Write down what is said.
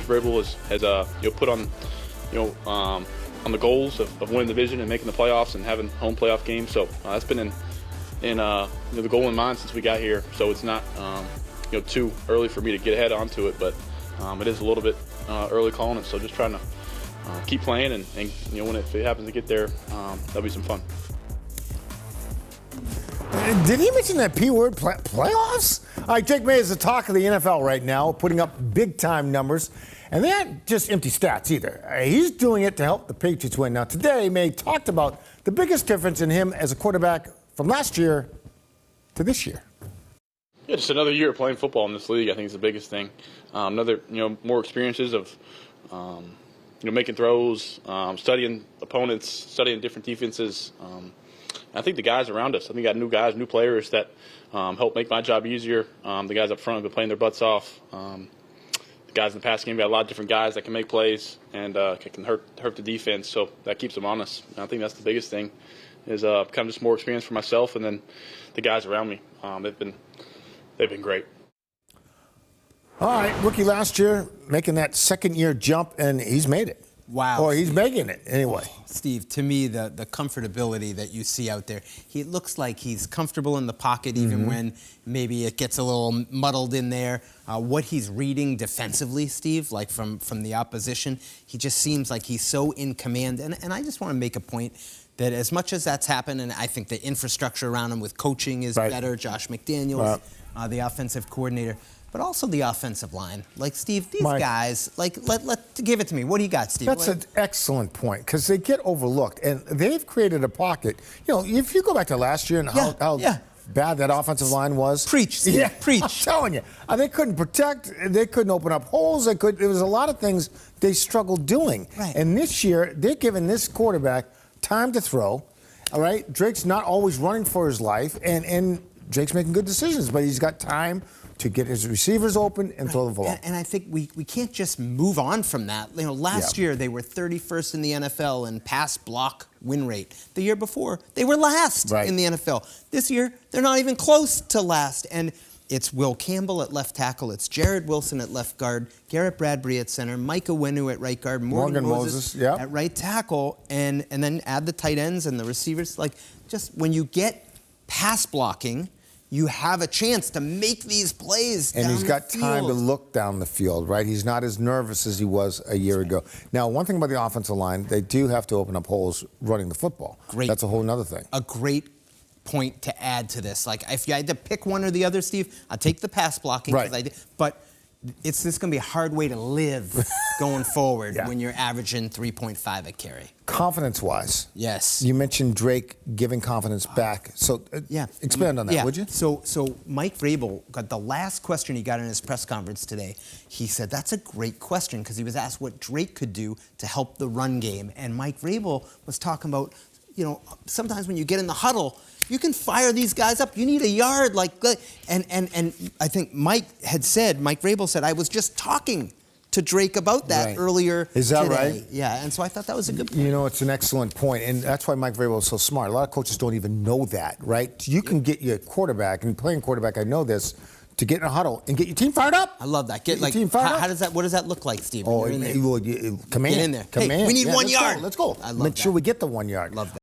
Coach Vrabel has put on on the goals of winning the division and making the playoffs and having home playoff games. So that's been in the goal in mind since we got here. So it's not too early for me to get ahead onto it, but it is a little bit early calling it. So just trying to keep playing and if it happens to get there, that'll be some fun. Did he mention that P word, playoffs? All right, Drake Maye is the talk of the NFL right now, putting up big-time numbers. And they aren't just empty stats either. He's doing it to help the Patriots win. Now, today, Maye talked about the biggest difference in him as a quarterback from last year to this year. Yeah, just another year of playing football in this league, I think, is the biggest thing. More experiences of, making throws, studying opponents, studying different defenses. I think the guys around us, I think we got new guys, new players that help make my job easier. The guys up front have been playing their butts off. The guys in the pass game got a lot of different guys that can make plays and can hurt the defense, so that keeps them honest. And I think that's the biggest thing is kind of just more experience for myself and then the guys around me. They've been great. All right, rookie last year, making that second-year jump, and he's made it. Wow. Or he's making it anyway. Steve, to me, the comfortability that you see out there, he looks like he's comfortable in the pocket even when maybe it gets a little muddled in there. What he's reading defensively, Steve, like from the opposition, he just seems like he's so in command. And I just want to make a point that as much as that's happened, and I think the infrastructure around him with coaching is better, Josh McDaniels, the offensive coordinator, but also the offensive line. Like, Steve, these guys, like, let give it to me. What do you got, Steve? That's an excellent point, because they get overlooked. And they've created a pocket. If you go back to last year and how bad that offensive line was. Preach, Steve. Yeah, preach. I'm telling you. They couldn't protect. They couldn't open up holes. There was a lot of things they struggled doing. Right. And this year, they're giving this quarterback time to throw. All right? Drake's not always running for his life. And Drake's making good decisions, but he's got time to get his receivers open and throw the ball. And I think we can't just move on from that. Last year they were 31st in the NFL in pass block win rate. The year before, they were last in the NFL. This year, they're not even close to last. And it's Will Campbell at left tackle. It's Jared Wilson at left guard, Garrett Bradbury at center, Micah Wenu at right guard, Morgan Moses at right tackle, and then add the tight ends and the receivers. Like, just when you get pass blocking, you have a chance to make these plays down the field. And he's got time to look down the field, right? He's not as nervous as he was a year ago. Now, one thing about the offensive line, they do have to open up holes running the football. That's a whole other thing. A great point to add to this. Like, if you had to pick one or the other, Steve, I'd take the pass blocking. But this is going to be a hard way to live going forward when you're averaging 3.5 a carry. Confidence-wise. Yes. You mentioned Drake giving confidence back. So expand on that, would you? So Mike Vrabel got the last question he got in his press conference today. He said, that's a great question, because he was asked what Drake could do to help the run game. And Mike Vrabel was talking about, sometimes when you get in the huddle, you can fire these guys up. You need a yard, and I think Mike Vrabel said, I was just talking to Drake about that earlier Is that today. right? Yeah, and so I thought that was a good point. It's an excellent point, and that's why Mike Vrabel is so smart. A lot of coaches don't even know that, right? You can get your quarterback, and playing quarterback, I know this, to get in a huddle and get your team fired up. I love that. Get your team fired up. What does that look like, Steve? Command. Get in there. Command. Hey, we need 1 yard. Let's go. Make sure we get the 1 yard. Love that.